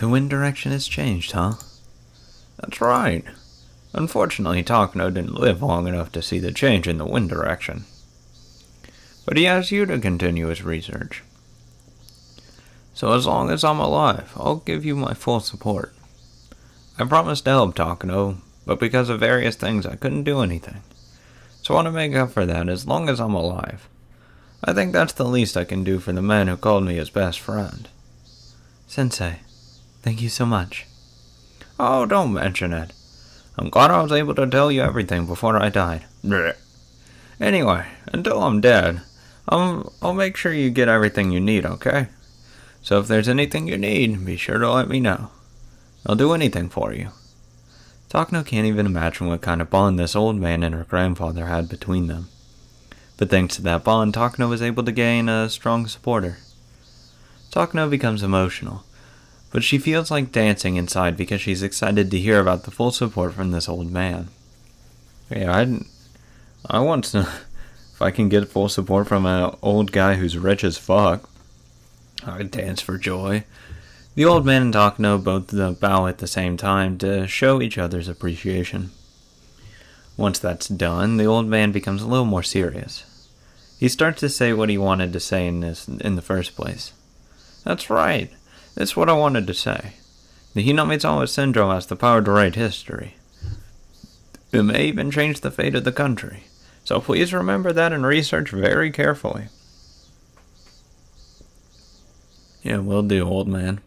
The wind direction has changed, huh? That's right. Unfortunately, Takano didn't live long enough to see the change in the wind direction. But he asked you to continue his research. So as long as I'm alive, I'll give you my full support. I promised to help Takano, but because of various things I couldn't do anything. So I want to make up for that as long as I'm alive. I think that's the least I can do for the man who called me his best friend. Sensei, thank you so much. Oh, don't mention it. I'm glad I was able to tell you everything before I died. Blech. Anyway, until I'm dead, I'll make sure you get everything you need, okay? So if there's anything you need, be sure to let me know. I'll do anything for you. Takano can't even imagine what kind of bond this old man and her grandfather had between them. But thanks to that bond, Takano was able to gain a strong supporter. Takano becomes emotional, but she feels like dancing inside because she's excited to hear about the full support from this old man. Yeah, I want to... If I can get full support from an old guy who's rich as fuck, I'd dance for joy. The old man and Takano both bow at the same time to show each other's appreciation. Once that's done, the old man becomes a little more serious. He starts to say what he wanted to say in the first place. That's right. That's what I wanted to say. The Hinamitsuwa syndrome has the power to write history. It may even change the fate of the country. So please remember that and research very carefully. Yeah, will do, old man.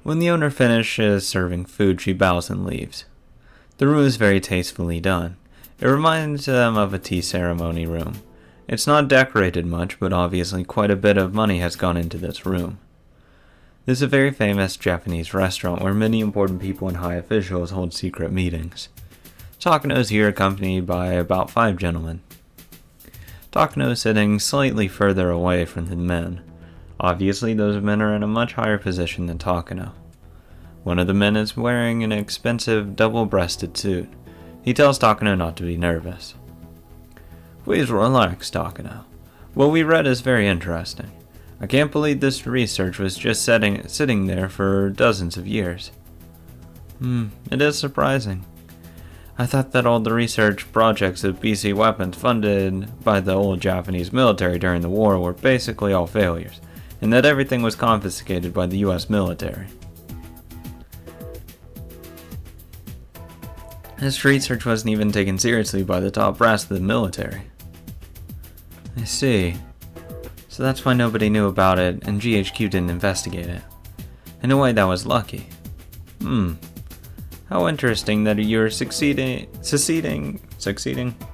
When the owner finishes serving food, she bows and leaves. The room is very tastefully done. It reminds them of a tea ceremony room. It's not decorated much, but obviously quite a bit of money has gone into this room. This is a very famous Japanese restaurant where many important people and high officials hold secret meetings. Takano is here accompanied by about 5 gentlemen. Takano is sitting slightly further away from the men. Obviously, those men are in a much higher position than Takano. One of the men is wearing an expensive double-breasted suit. He tells Takano not to be nervous. Please relax, Takano. What we read is very interesting. I can't believe this research was just sitting there for dozens of years. It is surprising. I thought that all the research projects of BC weapons funded by the old Japanese military during the war were basically all failures, and that everything was confiscated by the US military. This research wasn't even taken seriously by the top brass of the military. I see. So that's why nobody knew about it and GHQ didn't investigate it. In a way, that was lucky. How interesting that you're succeeding,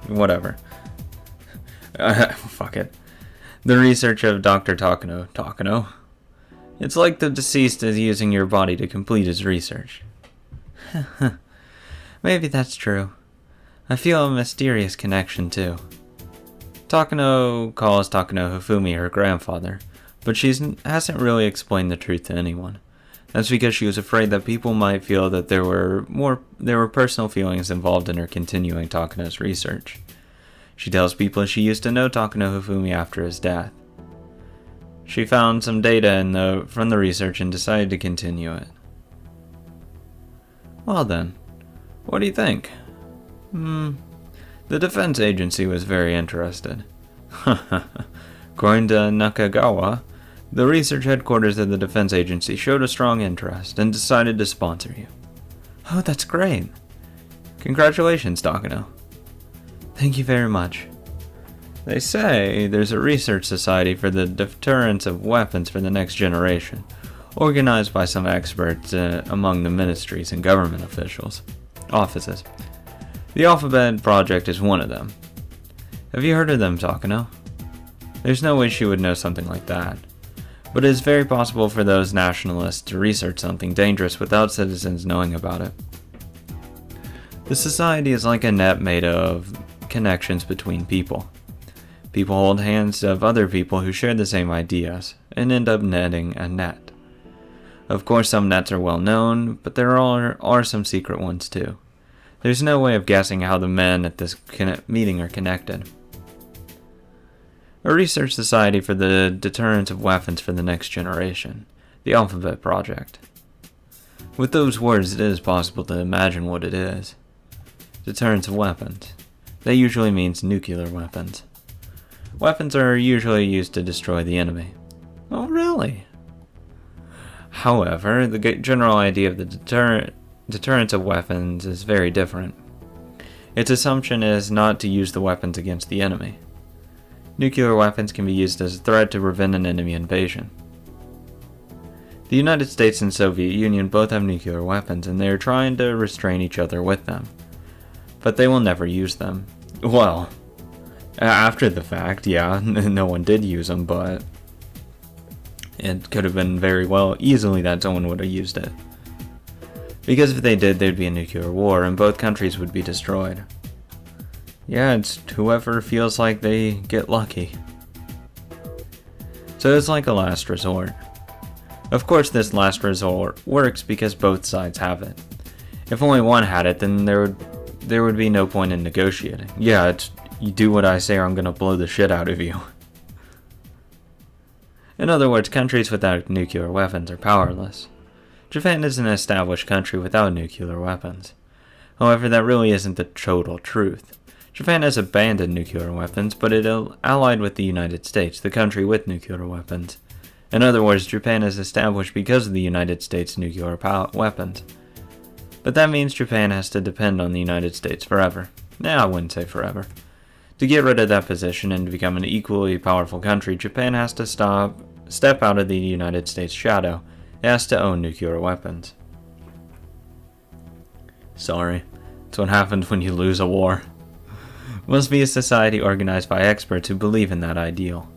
whatever. Fuck it. The research of Dr. Takano. It's like the deceased is using your body to complete his research. Maybe that's true. I feel a mysterious connection too. Takano calls Takano Hifumi her grandfather, but she hasn't really explained the truth to anyone. That's because she was afraid that people might feel that there were personal feelings involved in her continuing Takano's research. She tells people she used to know Takano Hifumi after his death. She found some data from the research and decided to continue it. Well then, what do you think? The defense agency was very interested. According to Nakagawa, the research headquarters of the defense agency showed a strong interest and decided to sponsor you. Oh, that's great. Congratulations, Takano. Thank you very much. They say there's a research society for the deterrence of weapons for the next generation, organized by some experts among the ministries and government offices. The Alphabet Project is one of them. Have you heard of them, Takano? There's no way she would know something like that. But it is very possible for those nationalists to research something dangerous without citizens knowing about it. The society is like a net made of connections between people. People hold hands of other people who share the same ideas and end up netting a net. Of course, some nets are well known, but there are some secret ones too. There's no way of guessing how the men at this meeting are connected. a research society for the deterrence of weapons for the next generation, the Alphabet Project. With those words, it is possible to imagine what it is. Deterrence of weapons. That usually means nuclear weapons. Weapons are usually used to destroy the enemy. Oh, really? However, the general idea of the deterrence of weapons is very different. Its assumption is not to use the weapons against the enemy. Nuclear weapons can be used as a threat to prevent an enemy invasion. The United States and Soviet Union both have nuclear weapons, and they are trying to restrain each other with them. But they will never use them. Well, after the fact, yeah, no one did use them, but it could have been very well easily that someone would have used it. Because if they did, there'd be a nuclear war, and both countries would be destroyed. Yeah, it's whoever feels like they get lucky. So it's like a last resort. Of course, this last resort works because both sides have it. If only one had it, then there would be no point in negotiating. Yeah, it's you do what I say or I'm gonna blow the shit out of you. In other words, countries without nuclear weapons are powerless. Japan is an established country without nuclear weapons. However, that really isn't the total truth. Japan has abandoned nuclear weapons, but it allied with the United States, the country with nuclear weapons. In other words, Japan is established because of the United States' nuclear weapons. But that means Japan has to depend on the United States forever. Nah, I wouldn't say forever. To get rid of that position and to become an equally powerful country, Japan has to step out of the United States' shadow. It has to own nuclear weapons. Sorry, it's what happens when you lose a war. Must be a society organized by experts who believe in that ideal.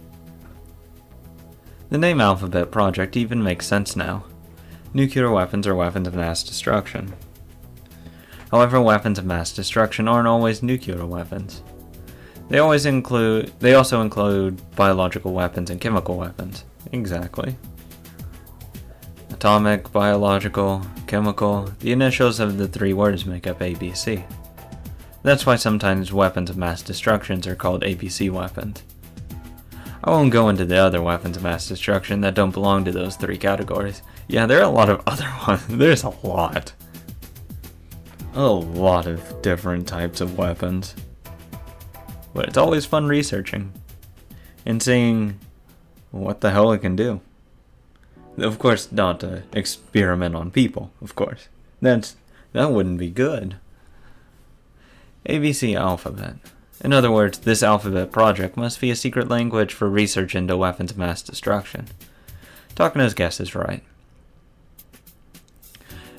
The name Alphabet Project even makes sense now. Nuclear weapons are weapons of mass destruction. However, weapons of mass destruction aren't always nuclear weapons. They also include biological weapons and chemical weapons. Exactly. Atomic, biological, chemical, the initials of the three words make up ABC. That's why sometimes weapons of mass destruction are called ABC weapons. I won't go into the other weapons of mass destruction that don't belong to those three categories. Yeah, there are a lot of other ones. There's a lot. A lot of different types of weapons. But it's always fun researching and seeing what the hell it can do. Of course, not to experiment on people, of course. That wouldn't be good. ABC Alphabet. In other words, this Alphabet Project must be a secret language for research into weapons of mass destruction. Takano's guess is right.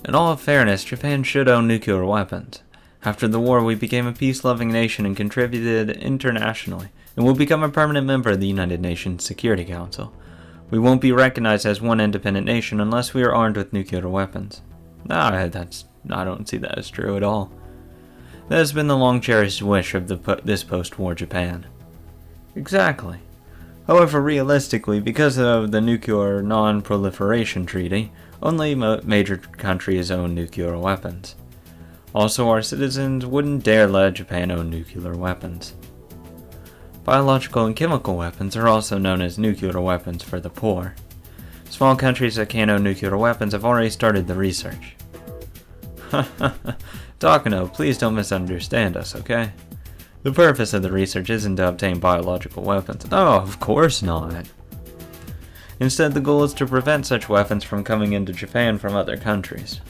In all fairness, Japan should own nuclear weapons. After the war, we became a peace-loving nation and contributed internationally, and will become a permanent member of the United Nations Security Council. We won't be recognized as one independent nation unless we are armed with nuclear weapons. I don't see that as true at all. That has been the long-cherished wish of this post-war Japan. Exactly. However, realistically, because of the Nuclear Non-Proliferation Treaty, only major countries own nuclear weapons. Also, our citizens wouldn't dare let Japan own nuclear weapons. Biological and chemical weapons are also known as nuclear weapons for the poor. Small countries that can't own nuclear weapons have already started the research. Takano, please don't misunderstand us, okay? The purpose of the research isn't to obtain biological weapons. Oh, of course not. Instead, the goal is to prevent such weapons from coming into Japan from other countries.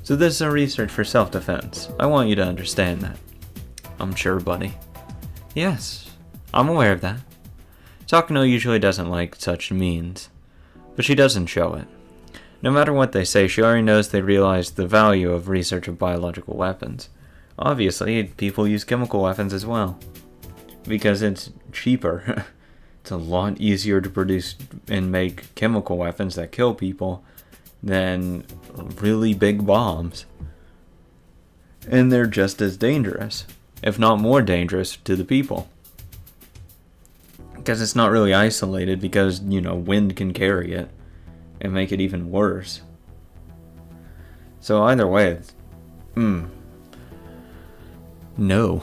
So this is a research for self-defense. I want you to understand that. I'm sure, buddy. Yes, I'm aware of that. Takano usually doesn't like such means, but she doesn't show it. No matter what they say, she already knows they realize the value of research of biological weapons. Obviously, people use chemical weapons as well, because it's cheaper. It's a lot easier to produce and make chemical weapons that kill people than really big bombs. And they're just as dangerous, if not more dangerous, to the people. Because it's not really isolated because, wind can carry it and make it even worse. So either way, no.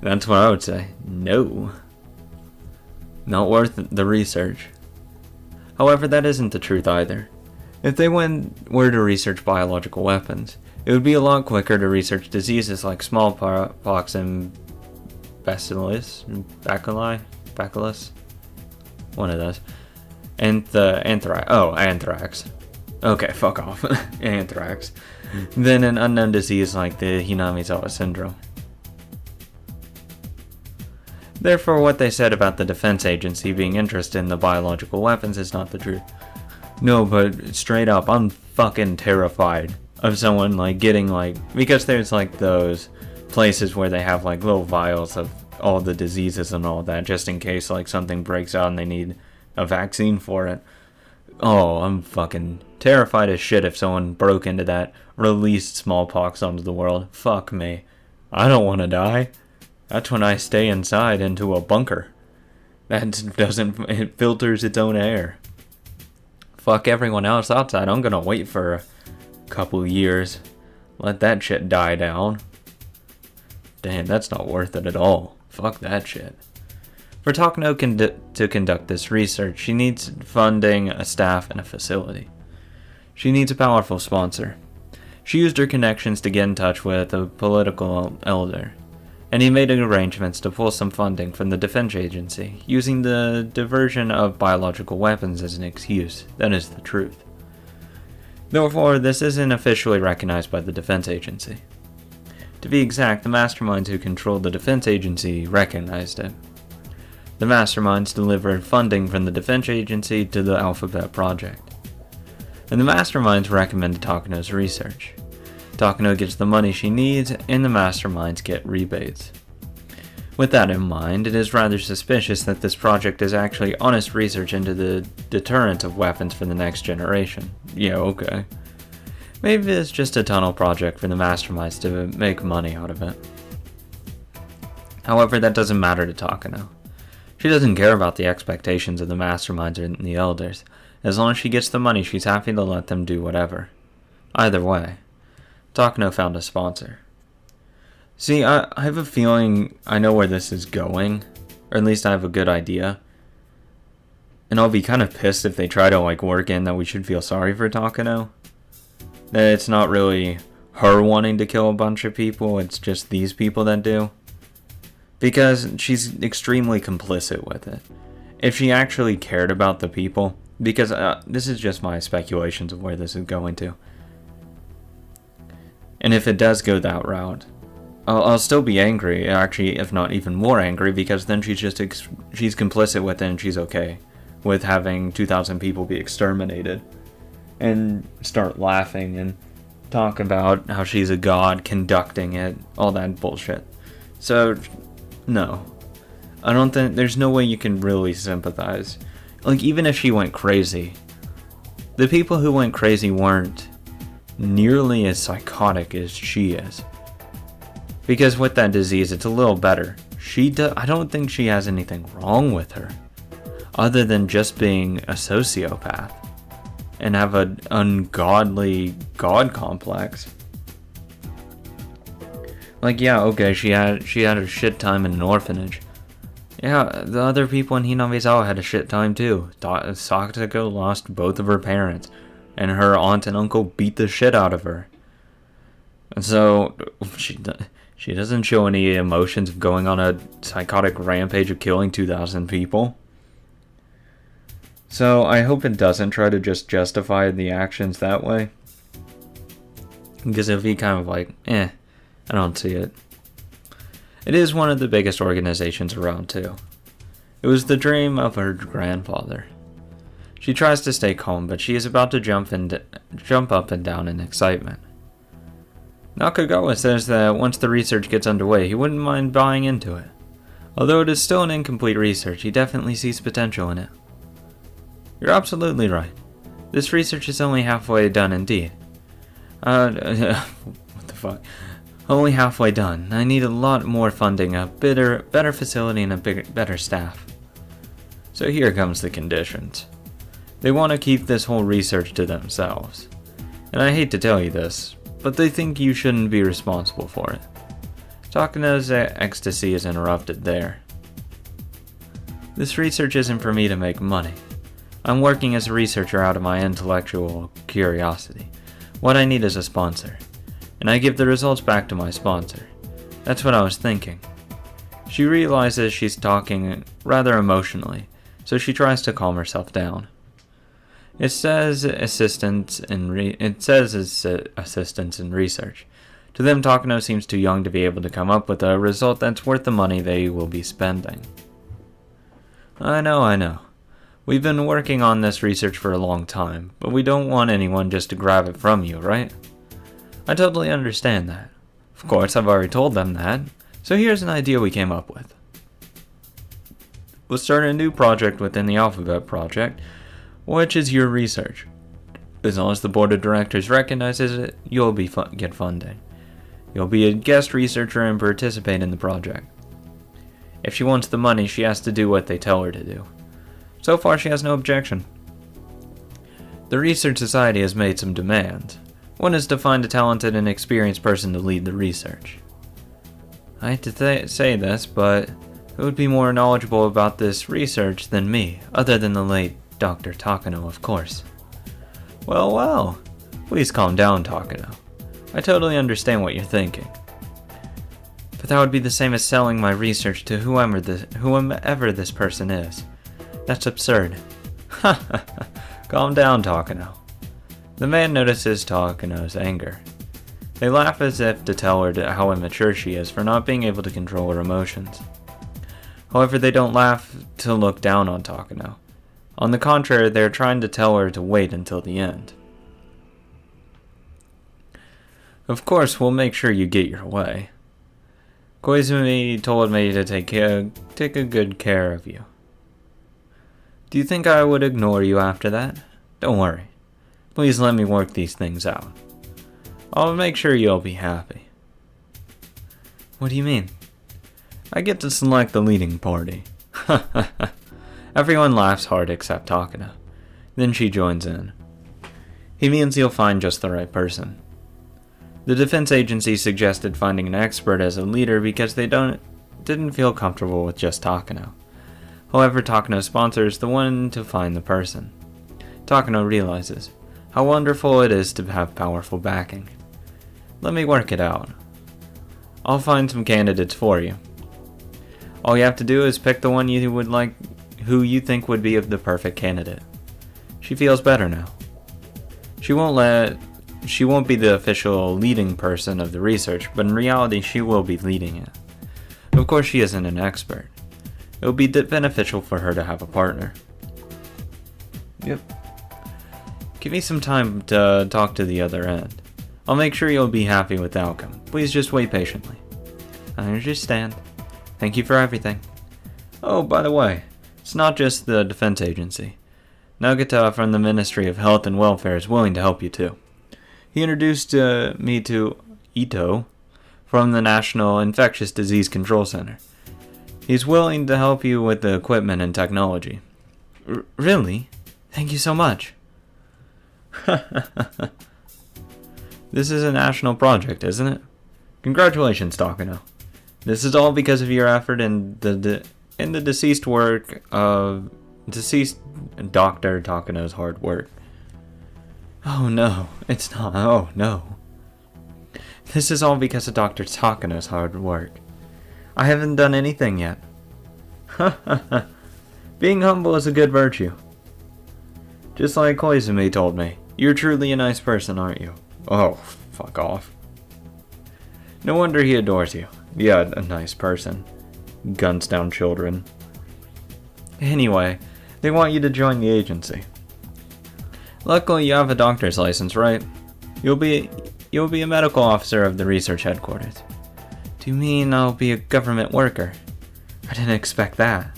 That's what I would say. No. Not worth the research. However, that isn't the truth either. If they were to research biological weapons, it would be a lot quicker to research diseases like smallpox and bacillus, one of those, and the anthrax. Okay, fuck off, anthrax. Than an unknown disease like the Hinamizawa syndrome. Therefore, what they said about the defense agency being interested in the biological weapons is not the truth. No, but straight up, I'm fucking terrified of someone like getting because there's those places where they have little vials of all the diseases and all that, just in case something breaks out and they need a vaccine for it. Oh, I'm fucking terrified as shit if someone broke into that, released smallpox onto the world. Fuck me. I don't want to die. That's when I stay inside into a bunker. It filters its own air. Fuck everyone else outside. I'm gonna wait for a couple years. Let that shit die down. Damn, that's not worth it at all. Fuck that shit. For Takano to conduct this research, she needs funding, a staff, and a facility. She needs a powerful sponsor. She used her connections to get in touch with a political elder, and he made arrangements to pull some funding from the defense agency, using the diversion of biological weapons as an excuse. That is the truth. Therefore, this isn't officially recognized by the defense agency. To be exact, the masterminds who controlled the defense agency recognized it. The masterminds delivered funding from the defense agency to the Alphabet Project. And the masterminds recommended Takano's research. Takano gets the money she needs, and the masterminds get rebates. With that in mind, it is rather suspicious that this project is actually honest research into the deterrence of weapons for the next generation. Yeah, okay. Maybe it's just a tunnel project for the masterminds to make money out of it. However, that doesn't matter to Takano. She doesn't care about the expectations of the masterminds and the elders. As long as she gets the money, she's happy to let them do whatever. Either way, Takano found a sponsor. See, I have a feeling I know where this is going, or at least I have a good idea. And I'll be kind of pissed if they try to work in that we should feel sorry for Takano. That it's not really her wanting to kill a bunch of people, it's just these people that do. Because she's extremely complicit with it. If she actually cared about the people, because this is just my speculations of where this is going to. And if it does go that route, I'll still be angry, actually, if not even more angry, because then she's complicit with it and she's okay with having 2,000 people be exterminated. And start laughing and talk about how she's a god conducting it, all that bullshit. So, no. I don't think, there's no way you can really sympathize. Even if she went crazy, the people who went crazy weren't nearly as psychotic as she is. Because with that disease, it's a little better. I don't think she has anything wrong with her, other than just being a sociopath and have an ungodly god complex. Yeah, okay, she had a shit time in an orphanage. Yeah, the other people in Hinamizawa had a shit time too. Sakako lost both of her parents, and her aunt and uncle beat the shit out of her. And so, she doesn't show any emotions of going on a psychotic rampage of killing 2,000 people. So, I hope it doesn't try to just justify the actions that way. Because it'll be kind of I don't see it. It is one of the biggest organizations around too. It was the dream of her grandfather. She tries to stay calm, but she is about to jump up and down in excitement. Nakagawa says that once the research gets underway, he wouldn't mind buying into it. Although it is still an incomplete research, he definitely sees potential in it. You're absolutely right. This research is only halfway done indeed. What the fuck? Only halfway done. I need a lot more funding, a better facility, and a better staff. So here comes the conditions. They want to keep this whole research to themselves. And I hate to tell you this, but they think you shouldn't be responsible for it. Takano's ecstasy is interrupted there. This research isn't for me to make money. I'm working as a researcher out of my intellectual curiosity. What I need is a sponsor, and I give the results back to my sponsor. That's what I was thinking. She realizes she's talking rather emotionally, so she tries to calm herself down. It says assistants in research. To them, Takano seems too young to be able to come up with a result that's worth the money they will be spending. I know. We've been working on this research for a long time, but we don't want anyone just to grab it from you, right? I totally understand that. Of course, I've already told them that, so here's an idea we came up with. We'll start a new project within the Alphabet Project, which is your research. As long as the board of directors recognizes it, you'll get funding. You'll be a guest researcher and participate in the project. If she wants the money, she has to do what they tell her to do. So far, she has no objection. The Research Society has made some demands. One is to find a talented and experienced person to lead the research. I hate to say this, but who would be more knowledgeable about this research than me, other than the late Dr. Takano, of course. Well, please calm down, Takano. I totally understand what you're thinking. But that would be the same as selling my research to whomever this person is. That's absurd. Calm down, Takano. The man notices Takano's anger. They laugh as if to tell her how immature she is for not being able to control her emotions. However, they don't laugh to look down on Takano. On the contrary, they are trying to tell her to wait until the end. Of course, we'll make sure you get your way. Koizumi told me to take a good care of you. Do you think I would ignore you after that? Don't worry. Please let me work these things out. I'll make sure you'll be happy. What do you mean? I get to select the leading party. Everyone laughs hard except Takano. Then she joins in. He means you'll find just the right person. The defense agency suggested finding an expert as a leader because they didn't feel comfortable with just Takano. However, Takano's sponsor is the one to find the person. Takano realizes how wonderful it is to have powerful backing. Let me work it out. I'll find some candidates for you. All you have to do is pick the one you would like, who you think would be the perfect candidate. She feels better now. She won't be the official leading person of the research, but in reality she will be leading it. Of course, she isn't an expert. It will be beneficial for her to have a partner. Yep. Give me some time to talk to the other end. I'll make sure you'll be happy with the outcome. Please just wait patiently. I understand. Thank you for everything. Oh, by the way, it's not just the defense agency. Nagata from the Ministry of Health and Welfare is willing to help you too. He introduced me to Ito from the National Infectious Disease Control Center. He's willing to help you with the equipment and technology. Really? Thank you so much. This is a national project, isn't it? Congratulations, Takano. This is all because of your effort and the deceased work of deceased Dr. Takano's hard work. Oh no, it's not. Oh no. This is all because of Dr. Takano's hard work. I haven't done anything yet. Being humble is a good virtue. Just like Koizumi told me, you're truly a nice person, aren't you? Oh, fuck off. No wonder he adores you. Yeah, a nice person. Guns down children. Anyway, they want you to join the agency. Luckily, you have a doctor's license, right? You'll be a medical officer of the research headquarters. Do you mean I'll be a government worker? I didn't expect that.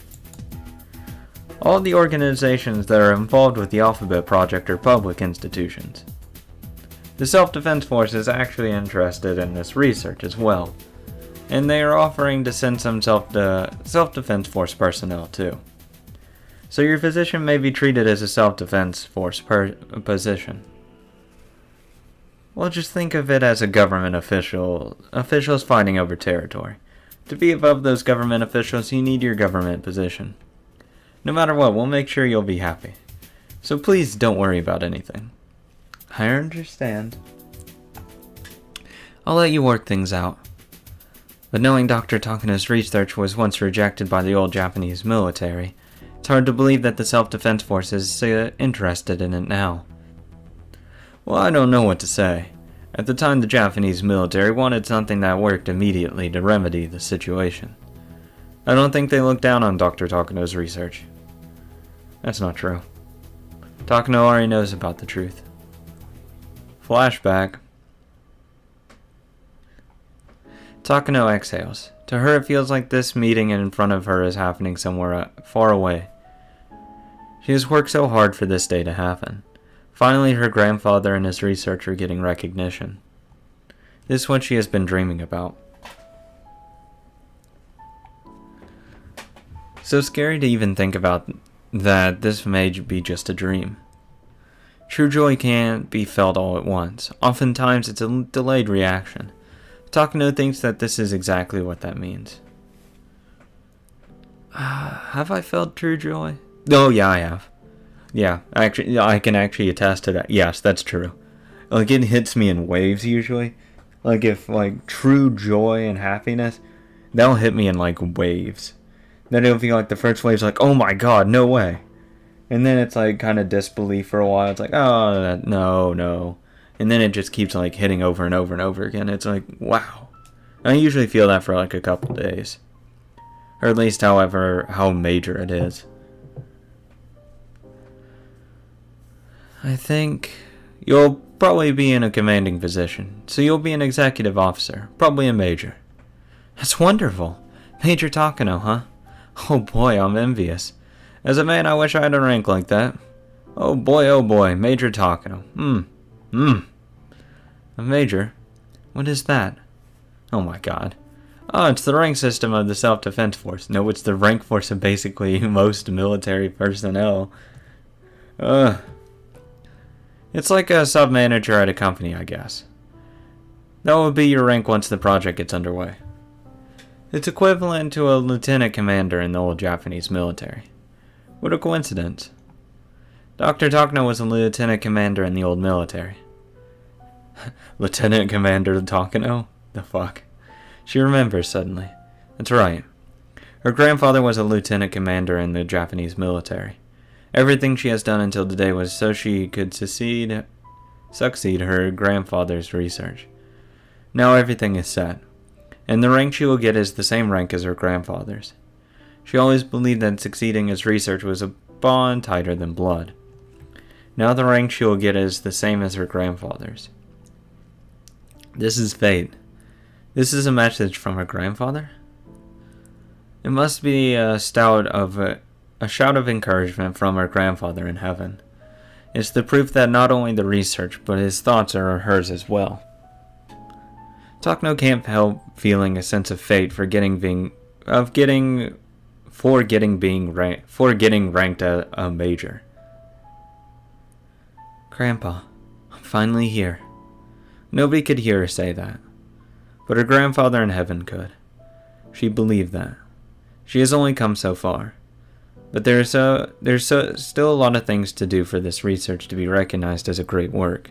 All the organizations that are involved with the Alphabet Project are public institutions. The Self-Defense Force is actually interested in this research as well, and they are offering to send some Self-Defense Force personnel too. So your position may be treated as a Self-Defense Force position. Well, just think of it as a government officials fighting over territory. To be above those government officials, you need your government position. No matter what, we'll make sure you'll be happy. So please don't worry about anything. I understand. I'll let you work things out. But knowing Dr. Takano's research was once rejected by the old Japanese military, it's hard to believe that the Self-Defense Force is interested in it now. Well, I don't know what to say. At the time, the Japanese military wanted something that worked immediately to remedy the situation. I don't think they looked down on Dr. Takano's research. That's not true. Takano already knows about the truth. Flashback. Takano exhales. To her, it feels like this meeting in front of her is happening somewhere far away. She has worked so hard for this day to happen. Finally, her grandfather and his research are getting recognition. This is what she has been dreaming about. So scary to even think about that this may be just a dream. True joy can't be felt all at once. Oftentimes, it's a delayed reaction. Takano thinks that this is exactly what that means. Have I felt true joy? Oh, yeah, I have. Yeah, I can actually attest to that. Yes, that's true. Like, it hits me in waves usually. Like, if, like, true joy and happiness, that'll hit me in, like, waves. Then it'll be like the first wave's like, oh my god, no way. And then it's like kind of disbelief for a while. It's like, oh, no. And then it just keeps like hitting over and over and over again. It's like, wow. I usually feel that for like a couple days. Or at least how major it is. I think you'll probably be in a commanding position. So you'll be an executive officer. Probably a major. That's wonderful. Major Takano, huh? Oh boy, I'm envious. As a man, I wish I had a rank like that. Oh boy, Major Takano. A major? What is that? Oh my god. Oh, it's the rank system of the Self-Defense Force. No, it's the rank force of basically most military personnel. It's like a sub-manager at a company, I guess. That would be your rank once the project gets underway. It's equivalent to a lieutenant commander in the old Japanese military. What a coincidence. Dr. Takano was a lieutenant commander in the old military. Lieutenant Commander Takano? The fuck? She remembers suddenly. That's right. Her grandfather was a lieutenant commander in the Japanese military. Everything she has done until today was so she could succeed her grandfather's research. Now everything is set, and the rank she will get is the same rank as her grandfather's. She always believed that succeeding his research was a bond tighter than blood. Now the rank she will get is the same as her grandfather's. This is fate. This is a message from her grandfather? It must be a shout of encouragement from her grandfather in heaven. It's the proof that not only the research, but his thoughts are hers as well. Takano can't help feeling a sense of fate for getting ranked a major. Grandpa, I'm finally here. Nobody could hear her say that, but her grandfather in heaven could. She believed that. She has only come so far, but there's still a lot of things to do for this research to be recognized as a great work.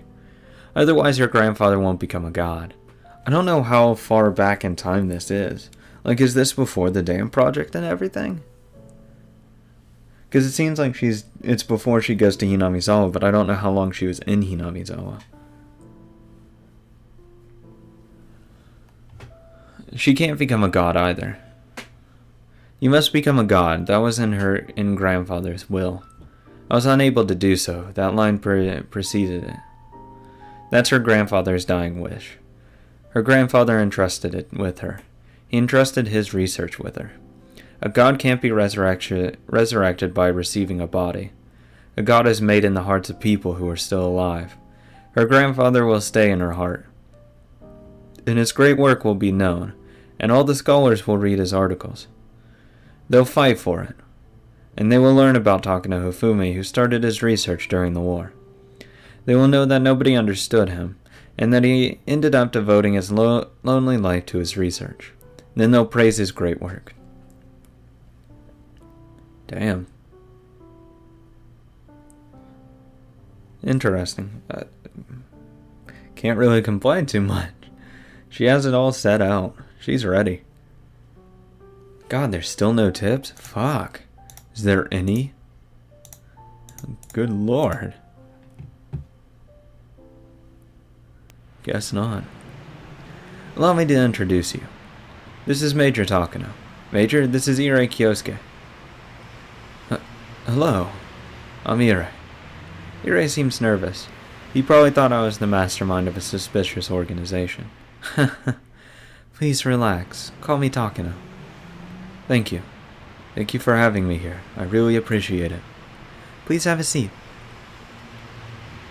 Otherwise, her grandfather won't become a god. I don't know how far back in time this is. Like, is this before the dam project and everything? Because it seems like it's before she goes to Hinamizawa, but I don't know how long she was in Hinamizawa. She can't become a god either. You must become a god. That was in grandfather's will. I was unable to do so. That line preceded it. That's her grandfather's dying wish. Her grandfather entrusted it with her. He entrusted his research with her. A god can't be resurrected by receiving a body. A god is made in the hearts of people who are still alive. Her grandfather will stay in her heart. And his great work will be known, and all the scholars will read his articles. They'll fight for it, and they will learn about Takano Hifumi, who started his research during the war. They will know that nobody understood him, and that he ended up devoting his lonely life to his research. Then they'll praise his great work. Damn. Interesting. Can't really complain too much. She has it all set out. She's ready. God, there's still no tips? Fuck. Is there any? Good lord. Guess not. Allow me to introduce you. This is Major Takano. Major, this is Ire Kyosuke. Hello. I'm Ire. Ire seems nervous. He probably thought I was the mastermind of a suspicious organization. Please relax. Call me Takano. Thank you. Thank you for having me here. I really appreciate it. Please have a seat.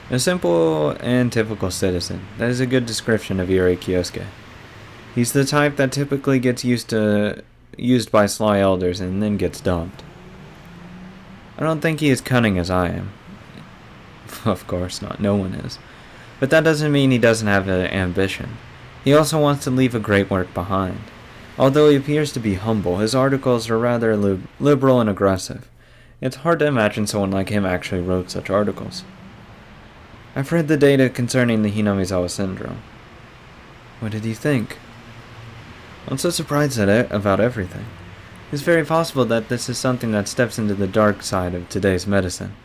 A simple and typical citizen. That is a good description of Ire Kyosuke. He's the type that typically gets used by sly elders and then gets dumped. I don't think he is cunning as I am. Of course not, no one is. But that doesn't mean he doesn't have an ambition. He also wants to leave a great work behind. Although he appears to be humble, his articles are rather liberal and aggressive. It's hard to imagine someone like him actually wrote such articles. I've read the data concerning the Hinamizawa syndrome. What did you think? I'm so surprised about everything. It's very possible that this is something that steps into the dark side of today's medicine,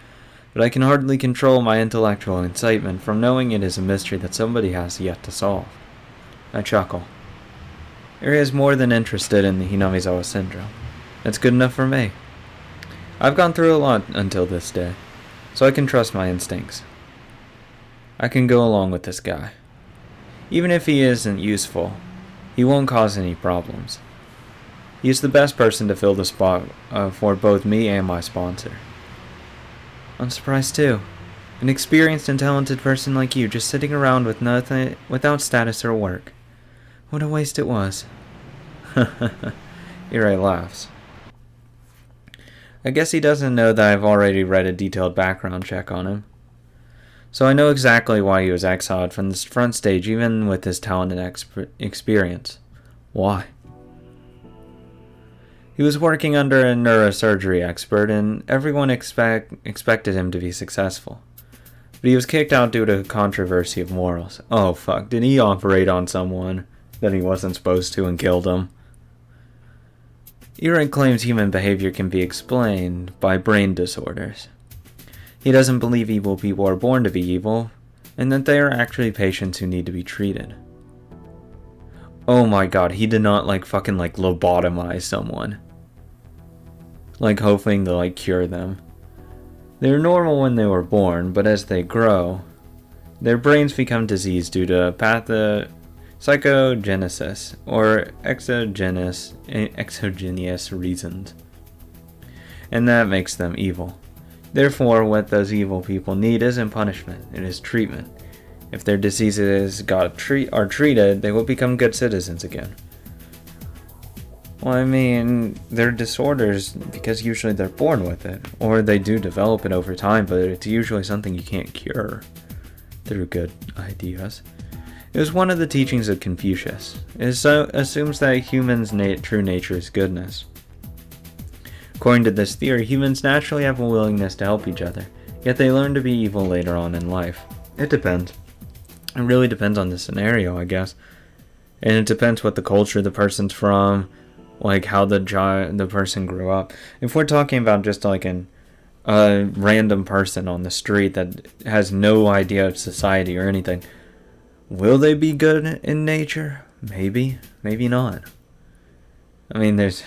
but I can hardly control my intellectual excitement from knowing it is a mystery that somebody has yet to solve. I chuckle. Ire is more than interested in the Hinamizawa syndrome. That's good enough for me. I've gone through a lot until this day, so I can trust my instincts. I can go along with this guy. Even if he isn't useful, he won't cause any problems. He's the best person to fill the spot for both me and my sponsor. I'm surprised too. An experienced and talented person like you just sitting around with nothing, without status or work. What a waste it was. Ire laughs. I guess he doesn't know that I've already read a detailed background check on him. So I know exactly why he was exiled from the front stage even with his talent and experience. Why? He was working under a neurosurgery expert and everyone expected him to be successful. But he was kicked out due to a controversy of morals. Oh fuck, did he operate on someone that he wasn't supposed to and killed him? Ire claims human behavior can be explained by brain disorders. He doesn't believe evil people are born to be evil, and that they are actually patients who need to be treated. Oh my god, he did not fucking lobotomize someone. Hoping to cure them. They're normal when they were born, but as they grow, their brains become diseased due to psychogenesis or exogenous reasons. And that makes them evil. Therefore, what those evil people need isn't punishment, it is treatment. If their diseases are treated, they will become good citizens again. Well, I mean, they're disorders because usually they're born with it, or they do develop it over time, but it's usually something you can't cure through good ideas. It was one of the teachings of Confucius. It assumes that humans' true nature is goodness. According to this theory, humans naturally have a willingness to help each other, yet they learn to be evil later on in life. It depends. It really depends on the scenario, I guess. And it depends what the culture the person's from, how the person grew up. If we're talking about just a random person on the street that has no idea of society or anything, will they be good in nature? Maybe, maybe not. I mean, there's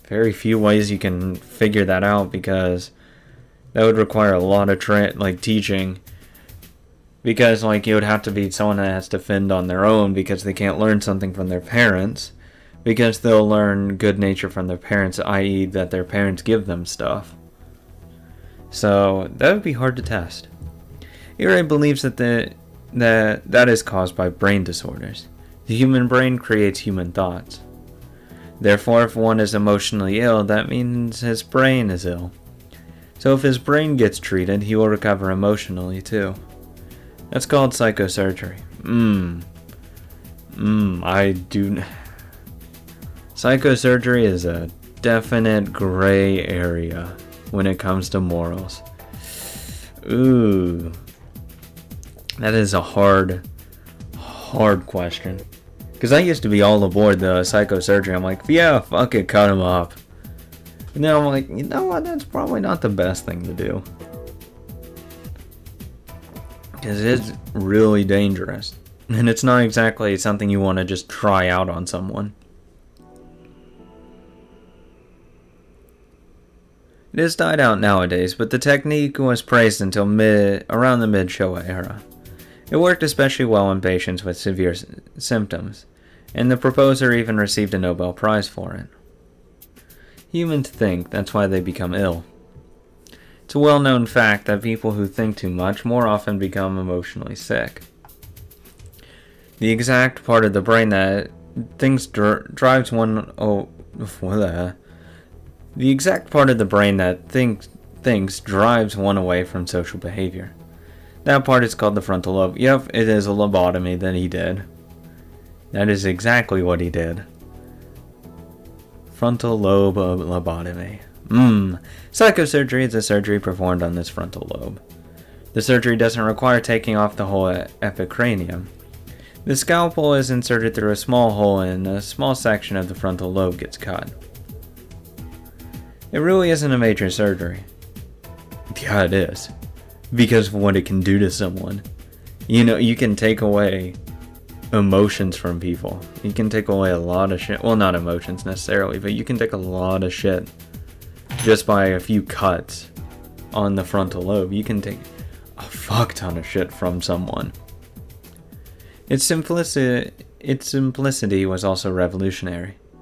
very few ways you can figure that out because that would require a lot of teaching. Because you would have to be someone that has to fend on their own because they can't learn something from their parents. Because they'll learn good nature from their parents, i.e. that their parents give them stuff. So that would be hard to test. Ire believes that that is caused by brain disorders. The human brain creates human thoughts. Therefore, if one is emotionally ill, that means his brain is ill. So if his brain gets treated, he will recover emotionally too. That's called psychosurgery. Psychosurgery is a definite gray area when it comes to morals. Ooh. That is a hard question. Because I used to be all aboard the psychosurgery. I'm like, yeah, fuck it, cut him up. And then I'm like, you know what, that's probably not the best thing to do. Because it's really dangerous. And it's not exactly something you want to just try out on someone. It has died out nowadays, but the technique was praised until around the mid-Showa era. It worked especially well in patients with severe symptoms, and the proposer even received a Nobel Prize for it. Humans think, that's why they become ill. It's a well-known fact that people who think too much more often become emotionally sick. The exact part of the brain that drives one drives one away from social behavior. That part is called the frontal lobe. Yep, it is a lobotomy that he did. That is exactly what he did. Frontal lobe lobotomy. Psychosurgery is a surgery performed on this frontal lobe. The surgery doesn't require taking off the whole epicranium. The scalpel is inserted through a small hole and a small section of the frontal lobe gets cut. It really isn't a major surgery. Yeah, it is. Because of what it can do to someone. You know, you can take away emotions from people. You can take away a lot of shit. Well, not emotions necessarily, but you can take a lot of shit just by a few cuts on the frontal lobe. You can take a fuck ton of shit from someone. Its simplicity was also revolutionary.